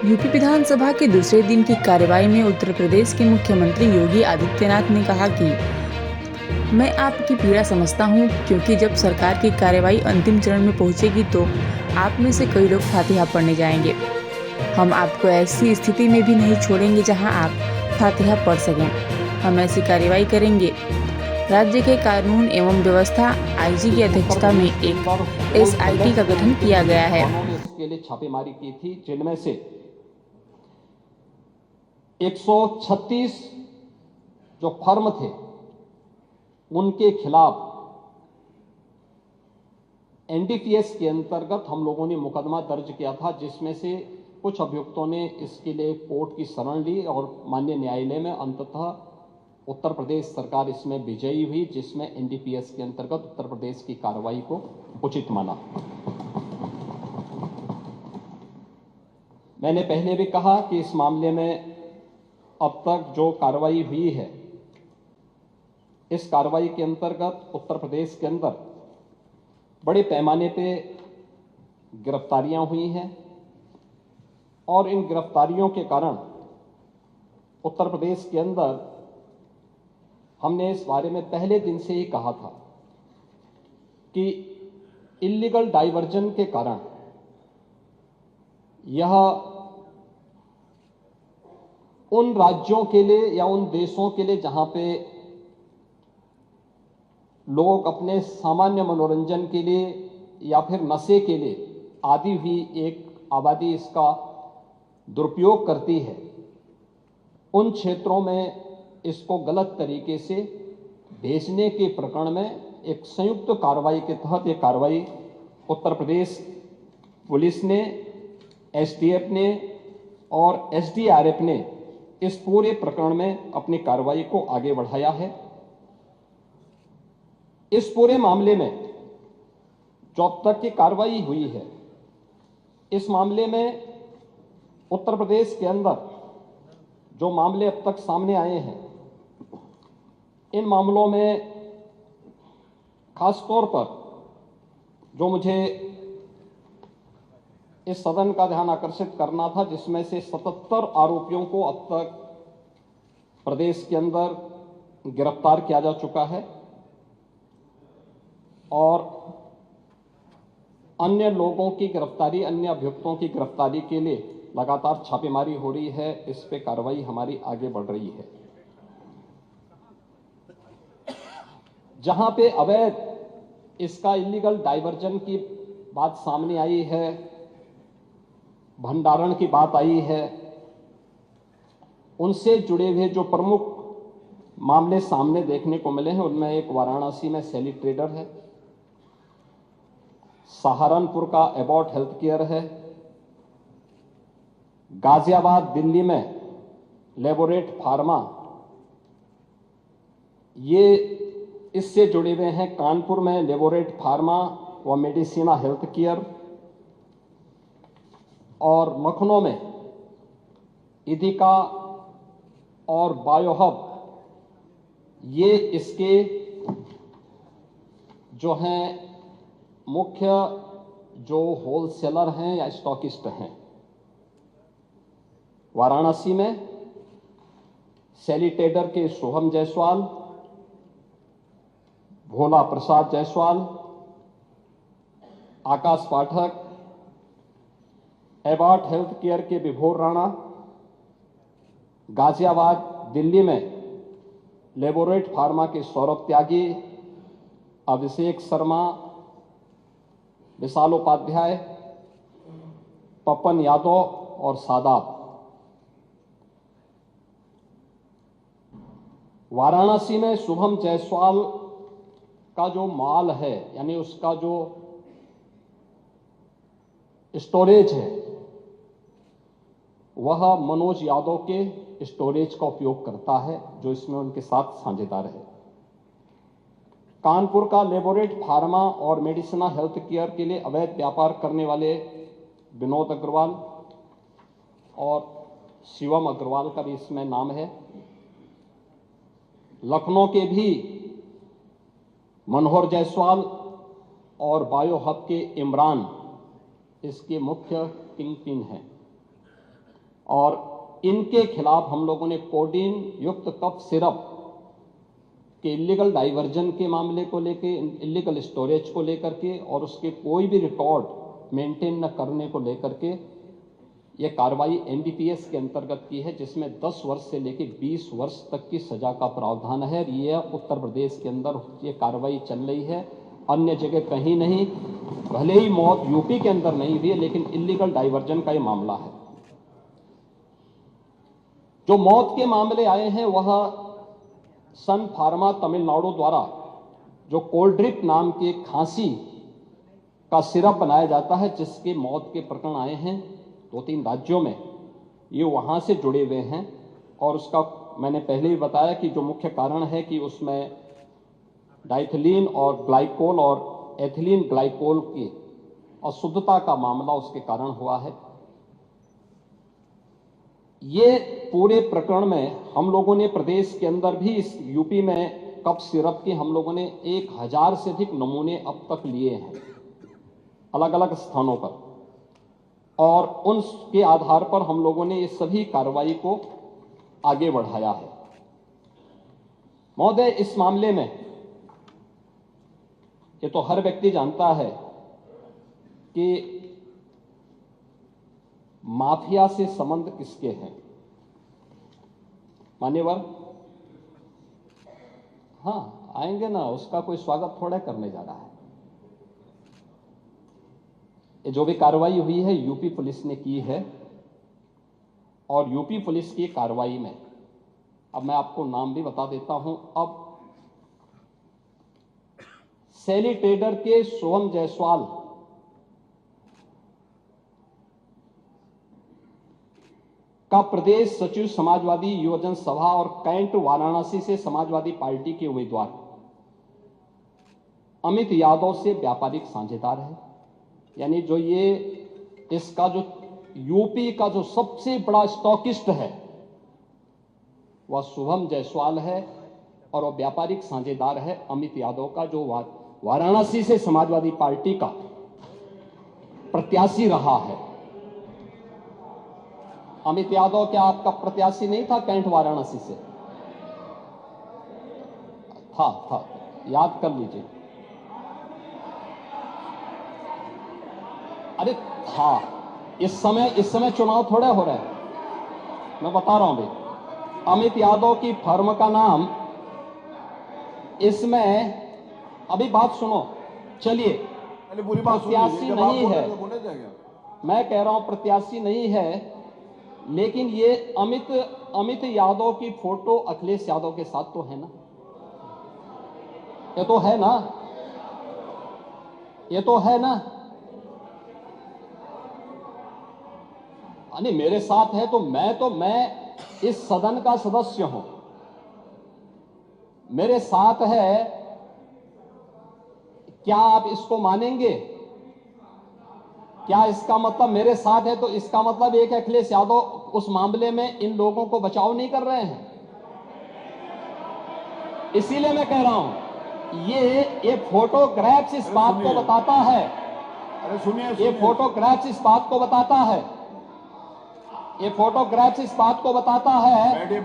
UP विधानसभा के दूसरे दिन की कार्यवाही में उत्तर प्रदेश के मुख्यमंत्री योगी आदित्यनाथ ने कहा कि मैं आपकी पीड़ा समझता हूं, क्योंकि जब सरकार की कार्यवाही अंतिम चरण में पहुंचेगी तो आप में से कई लोग फातिहा पढ़ने जाएंगे। हम आपको ऐसी स्थिति में भी नहीं छोड़ेंगे जहां आप फातिहा पढ़ सकें। हम ऐसी कार्यवाही करेंगे। राज्य के कानून एवं व्यवस्था आईजी की अध्यक्षता में एक एसआईटी का गठन किया गया है। इसके लिए छापेमारी की थी, जिनमें से 136 जो फर्म थे उनके खिलाफ एनडीपीएस के अंतर्गत हम लोगों ने मुकदमा दर्ज किया था, जिसमें से कुछ अभियुक्तों ने इसके लिए कोर्ट की शरण ली और माननीय न्यायालय में अंततः उत्तर प्रदेश सरकार इसमें विजयी हुई, जिसमें एनडीपीएस के अंतर्गत उत्तर प्रदेश की कार्रवाई को उचित माना। मैंने पहले भी कहा कि इस मामले में अब तक जो कार्रवाई हुई है, इस कार्रवाई के अंतर्गत उत्तर प्रदेश के अंदर बड़े पैमाने पे गिरफ्तारियां हुई हैं और इन गिरफ्तारियों के कारण उत्तर प्रदेश के अंदर हमने इस बारे में पहले दिन से ही कहा था कि इल्लीगल डाइवर्जन के कारण यह उन राज्यों के लिए या उन देशों के लिए जहां पे लोग अपने सामान्य मनोरंजन के लिए या फिर नशे के लिए आदि हुई एक आबादी इसका दुरुपयोग करती है, उन क्षेत्रों में इसको गलत तरीके से भेजने के प्रकरण में एक संयुक्त कार्रवाई के तहत एक कार्रवाई उत्तर प्रदेश पुलिस ने, एसटीएफ ने और एसडीआरएफ ने इस पूरे प्रकरण में अपनी कार्रवाई को आगे बढ़ाया है। इस पूरे मामले में जो अब तक की कार्रवाई हुई है, इस मामले में उत्तर प्रदेश के अंदर जो मामले अब तक सामने आए हैं, इन मामलों में खास तौर पर जो मुझे इस सदन का ध्यान आकर्षित करना था, जिसमें से 77 आरोपियों को अब तक प्रदेश के अंदर गिरफ्तार किया जा चुका है और अन्य लोगों की गिरफ्तारी, अन्य अभियुक्तों की गिरफ्तारी के लिए लगातार छापेमारी हो रही है। इस पे कार्रवाई हमारी आगे बढ़ रही है। जहां पे अवैध इसका इलीगल डाइवर्जन की बात सामने आई है, भंडारण की बात आई है, उनसे जुड़े हुए जो प्रमुख मामले सामने देखने को मिले हैं, उनमें एक वाराणसी में सैली ट्रेडर है, सहारनपुर का एबॉट हेल्थ केयर है, गाजियाबाद दिल्ली में लेबोरेट फार्मा, ये इससे जुड़े हुए हैं कानपुर में लेबोरेट फार्मा व मेडिसिना हेल्थ केयर, और लखनऊ में इदिका और बायोहब, ये इसके जो हैं मुख्य जो होलसेलर हैं या स्टॉकिस्ट हैं। वाराणसी में सैली ट्रेडर के सोहम जायसवाल, भोला प्रसाद जायसवाल, आकाश पाठक, एबॉट हेल्थ केयर के विभोर राणा, गाजियाबाद दिल्ली में लेबोरेट फार्मा के सौरभ त्यागी, अभिषेक शर्मा, विशाल उपाध्याय, पपन यादव और सादाब। वाराणसी में शुभम जायसवाल का जो माल है, यानी उसका जो स्टोरेज है, वह मनोज यादव के स्टोरेज का उपयोग करता है, जो इसमें उनके साथ साझेदार है। कानपुर का लेबोरेट फार्मा और मेडिसिना हेल्थ केयर के लिए अवैध व्यापार करने वाले विनोद अग्रवाल और शिवम अग्रवाल का भी इसमें नाम है। लखनऊ के भी मनोहर जायसवाल और बायो हब के इमरान इसके मुख्य किंग पिन हैं। और इनके खिलाफ हम लोगों ने कोडीन युक्त कफ सिरप के इलीगल डाइवर्जन के मामले को लेके, इलीगल स्टोरेज को लेकर के और उसके कोई भी रिकॉर्ड मेंटेन न करने को लेकर के ये कार्रवाई एनडीपीएस के अंतर्गत की है, जिसमें 10 वर्ष से लेकर 20 वर्ष तक की सजा का प्रावधान है। ये उत्तर प्रदेश के अंदर ये कार्रवाई चल रही है, अन्य जगह कहीं नहीं। भले ही मौत यूपी के अंदर नहीं हुई है, लेकिन इलीगल डाइवर्जन का ये मामला है। जो मौत के मामले आए हैं वह सन फार्मा तमिलनाडु द्वारा जो कोल्ड्रिप नाम के खांसी का सिरप बनाया जाता है, जिसके मौत के प्रकरण आए हैं 2-3 राज्यों में, ये वहां से जुड़े हुए हैं। और उसका मैंने पहले ही बताया कि जो मुख्य कारण है कि उसमें डाइथिलीन और ग्लाइकोल और एथिलीन ग्लाइकोल की अशुद्धता का मामला उसके कारण हुआ है। ये पूरे प्रकरण में हम लोगों ने प्रदेश के अंदर भी, इस यूपी में कफ सिरप के हम लोगों ने 1000 से अधिक नमूने अब तक लिए हैं अलग अलग स्थानों पर, और उनके आधार पर हम लोगों ने इस सभी कार्रवाई को आगे बढ़ाया है। महोदय, इस मामले में ये तो हर व्यक्ति जानता है कि माफिया से संबंध किसके हैं। मान्यवर, हाँ आएंगे ना, उसका कोई स्वागत थोड़ा करने जा रहा है। ये जो भी कार्रवाई हुई है यूपी पुलिस ने की है, और यूपी पुलिस की कार्रवाई में अब मैं आपको नाम भी बता देता हूं। अब सैली ट्रेडर के शुभम जायसवाल का प्रदेश सचिव समाजवादी युवजन सभा और कैंट वाराणसी से समाजवादी पार्टी के उम्मीदवार अमित यादव से व्यापारिक साझेदार है। यानी जो ये इसका जो यूपी का जो सबसे बड़ा स्टॉकिस्ट है वह शुभम जायसवाल है, और वह व्यापारिक साझेदार है अमित यादव का, जो वाराणसी से समाजवादी पार्टी का प्रत्याशी रहा है। अमित यादव क्या आपका प्रत्याशी नहीं था कैंट वाराणसी से? था, याद कर लीजिए। अरे था, इस समय चुनाव थोड़ा हो रहा है, मैं बता रहा हूं भाई। अमित यादव की फर्म का नाम इसमें, अभी बात सुनो, चलिए, पूरी बात प्रत्याशी नहीं है, तो मैं कह रहा हूं प्रत्याशी नहीं है, लेकिन ये अमित यादव की फोटो अखिलेश यादव के साथ तो है ना, ये तो है ना, ये तो है ना। नहीं, मेरे साथ है तो मैं इस सदन का सदस्य हूं, मेरे साथ है, क्या आप इसको मानेंगे? क्या इसका मतलब मेरे साथ है तो इसका मतलब एक अखिलेश यादव उस मामले में इन लोगों को बचाव नहीं कर रहे हैं? इसीलिए मैं कह रहा हूं ये फोटोग्राफ्स इस बात को बताता है। अरे सुनिए, ये फोटोग्राफ्स इस बात को बताता है, ये फोटोग्राफ्स इस बात को बताता है बैठिए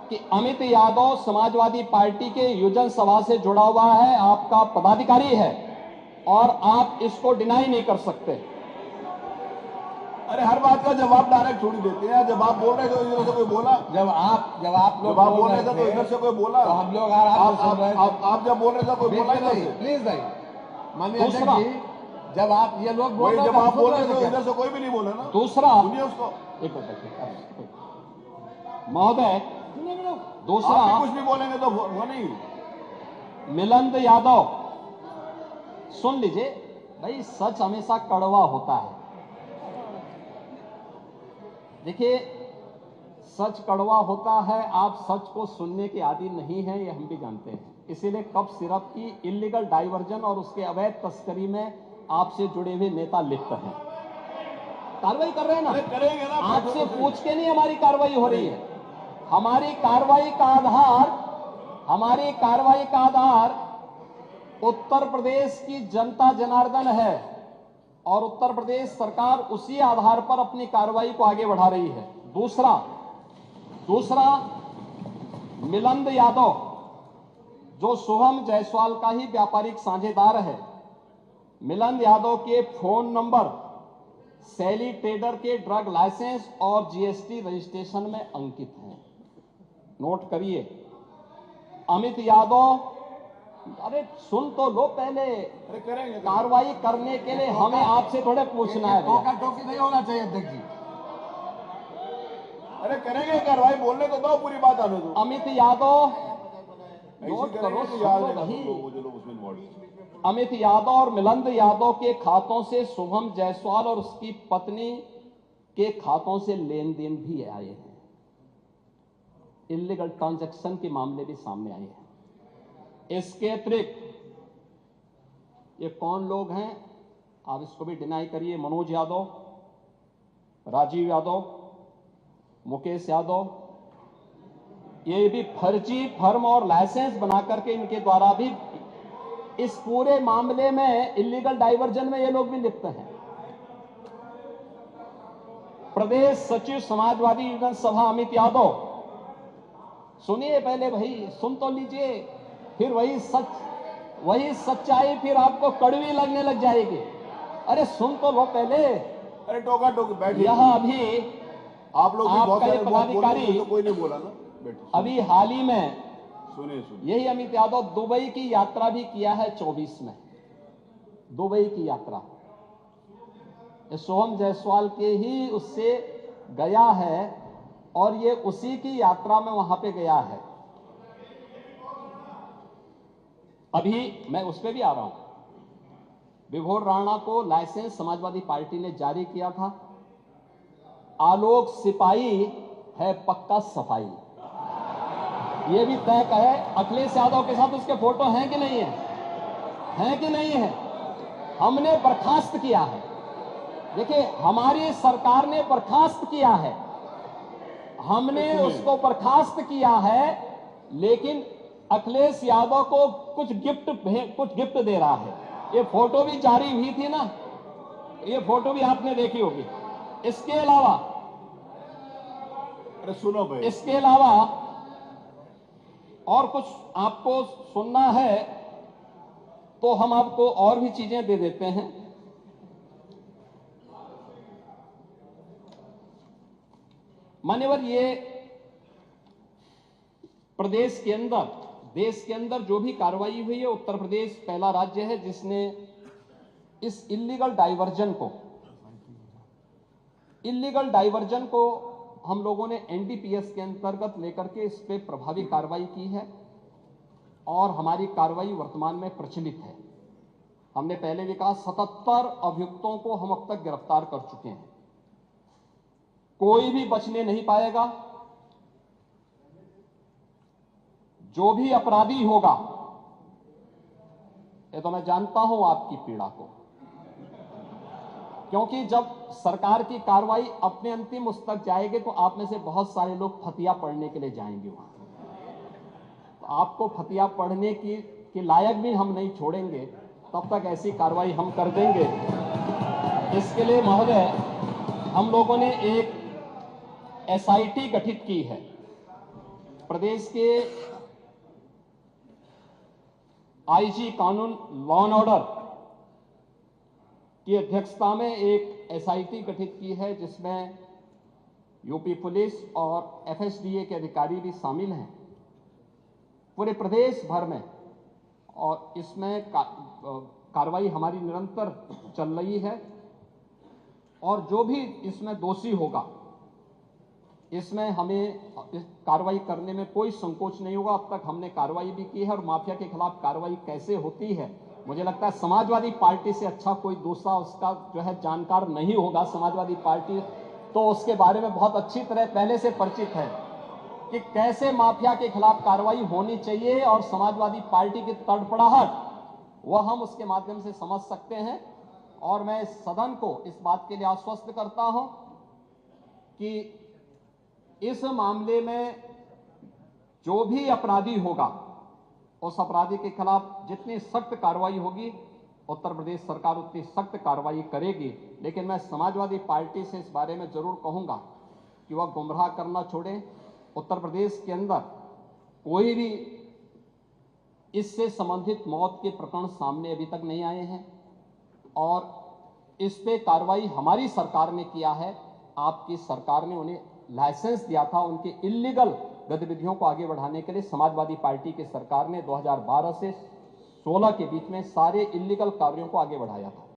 कि अमित यादव समाजवादी पार्टी के युवजन सभा से जुड़ा हुआ है, आपका पदाधिकारी है, और आप इसको डिनाई नहीं कर सकते। अरे हर बात का जवाब डायरेक्ट थोड़ी देते हैं। जब आप बोल रहे थे तो इधर से कोई बोला, जब आप लोग बोल रहे थे तो इधर से कोई बोला, तो हम लोग आप जब बोल रहे थे कोई बोला इधर से? प्लीज भाई, माननीय अध्यक्ष जी, जब आप ये लोग बोल रहे जब आप बोल रहे थे तो इधर से कोई भी नहीं बोला ना। दूसरा, सुनिए उसको, एक महोदय, दूसरा, आप कुछ भी बोलेंगे तो वो नहीं। मिलिंद यादव, सुन लीजिए भाई, सच हमेशा कड़वा होता है। देखिए, सच कड़वा होता है, आप सच को सुनने के आदी नहीं हैं, ये हम भी जानते हैं। इसीलिए कफ सिरप की इलीगल डाइवर्जन और उसके अवैध तस्करी में आपसे जुड़े हुए नेता लिप्त हैं। कार्रवाई कर रहे हैं ना, करेंगे ना, आपसे पूछ के नहीं हमारी कार्रवाई हो रही है। हमारी कार्रवाई का आधार उत्तर प्रदेश की जनता जनार्दन है, और उत्तर प्रदेश सरकार उसी आधार पर अपनी कार्रवाई को आगे बढ़ा रही है। दूसरा मिलिंद यादव, जो शुभम जायसवाल का ही व्यापारिक साझेदार है। मिलिंद यादव के फोन नंबर सैली ट्रेडर के ड्रग लाइसेंस और जीएसटी रजिस्ट्रेशन में अंकित हैं। नोट करिए। अमित यादव, अरे सुन तो लो पहले। अरे करेंगे कार्रवाई करने के लिए हमें आपसे थोड़े पूछना है भैया। टोका टोकी नहीं होना चाहिए अध्यक्ष जी। अरे करेंगे कार्रवाई, बोलने तो दो, पूरी बात आने दो। अमित यादव, ऐसी नोट करेंगे करो, तो याद सुनो रहेगा भाई। सब लोगों, जो लोग उसमें इन्वॉल्व हैं। अमित यादव और मिलिंद यादव के खातों से शुभम जायसवाल और उसकी पत्नी के खातों से लेन देन भी आए हैं। इलीगल ट्रांजैक्शन के मामले भी सामने आए हैं। इसके अतिरिक्त ये कौन लोग हैं, आप इसको भी डिनाई करिए। मनोज यादव, राजीव यादव, मुकेश यादव, ये भी फर्जी फर्म और लाइसेंस बना करके इनके द्वारा भी इस पूरे मामले में इलीगल डाइवर्जन में ये लोग भी लिप्त हैं। प्रदेश सचिव समाजवादी युवजन सभा अमित यादव, सुनिए पहले भाई, सुन तो लीजिए, फिर वही सच्चाई फिर आपको कड़वी लगने लग जाएगी। अरे सुन तो लो पहले। अरे टोका टोकी बैठिए। यह अभी आप लोग भी बहुत आपका सारे ये बहुत बोले, पदाधिकारी तो कोई नहीं बोला ना। बैठिए, अभी हाल ही में सुनिए। यही अमित यादव दुबई की यात्रा भी किया है 24 में। दुबई की यात्रा ये शुभम जायसवाल के ही उससे गया है और ये उसी की यात्रा में वहां पे गया है। अभी मैं उस पे भी आ रहा हूं। विभोर राणा को लाइसेंस समाजवादी पार्टी ने जारी किया था। आलोक सिपाही है पक्का सफाई, ये भी तय है। अखिलेश यादव के साथ उसके फोटो हैं कि नहीं है? हैं कि नहीं है? हमने बर्खास्त किया है। देखिए, हमारी सरकार ने बर्खास्त किया है, हमने उसको बर्खास्त किया है, लेकिन अखिलेश यादव को कुछ गिफ्ट दे रहा है। ये फोटो भी जारी हुई थी ना, ये फोटो भी आपने देखी होगी। इसके अलावा अरे सुनो भाई, इसके अलावा और कुछ आपको सुनना है तो हम आपको और भी चीजें दे देते हैं। मान्यवर, ये प्रदेश के अंदर, देश के अंदर जो भी कार्रवाई हुई है, उत्तर प्रदेश पहला राज्य है जिसने इस इलीगल डाइवर्जन को हम लोगों ने एनडीपीएस के अंतर्गत लेकर के इस पे प्रभावी कार्रवाई की है और हमारी कार्रवाई वर्तमान में प्रचलित है। हमने पहले भी कहा 77 अभियुक्तों को हम अब तक गिरफ्तार कर चुके हैं। कोई भी बचने नहीं पाएगा। जो भी अपराधी होगा, ये तो मैं जानता हूं आपकी पीड़ा को, क्योंकि जब सरकार की कार्रवाई अपने अंतिम उस तक जाएगी तो आप में से बहुत सारे लोग फतिया पढ़ने के लिए जाएंगे वहां। तो आपको फतिया पढ़ने के लायक भी हम नहीं छोड़ेंगे, तब तक ऐसी कार्रवाई हम कर देंगे। इसके लिए महोदय, हम लोगों ने एक एसआईटी गठित की है। प्रदेश के आईजी कानून लॉ एंड ऑर्डर की अध्यक्षता में एक एसआईटी गठित की है, जिसमें यूपी पुलिस और एफएसडीए के अधिकारी भी शामिल हैं पूरे प्रदेश भर में। और इसमें कार्रवाई हमारी निरंतर चल रही है और जो भी इसमें दोषी होगा, इसमें हमें कार्रवाई करने में कोई संकोच नहीं होगा। अब तक हमने कार्रवाई भी की है और माफिया के खिलाफ कार्रवाई कैसे होती है, मुझे लगता है समाजवादी पार्टी से अच्छा कोई दूसरा उसका जो है जानकार नहीं होगा। समाजवादी पार्टी तो उसके बारे में बहुत अच्छी तरह पहले से परिचित है कि कैसे माफिया के खिलाफ कार्रवाई होनी चाहिए, और समाजवादी पार्टी की तड़पड़ाहट वह हम उसके माध्यम से समझ सकते हैं। और मैं सदन को इस बात के लिए आश्वस्त करता हूं कि इस मामले में जो भी अपराधी होगा, उस अपराधी के खिलाफ जितनी सख्त कार्रवाई होगी, उत्तर प्रदेश सरकार उतनी सख्त कार्रवाई करेगी। लेकिन मैं समाजवादी पार्टी से इस बारे में जरूर कहूंगा कि वह गुमराह करना छोड़ें। उत्तर प्रदेश के अंदर कोई भी इससे संबंधित मौत के प्रकरण सामने अभी तक नहीं आए हैं और इस पे कार्रवाई हमारी सरकार ने किया है। आपकी सरकार ने उन्हें लाइसेंस दिया था उनके इल्लीगल गतिविधियों को आगे बढ़ाने के लिए। समाजवादी पार्टी की सरकार ने 2012 से 16 के बीच में सारे इल्लीगल कार्यों को आगे बढ़ाया था।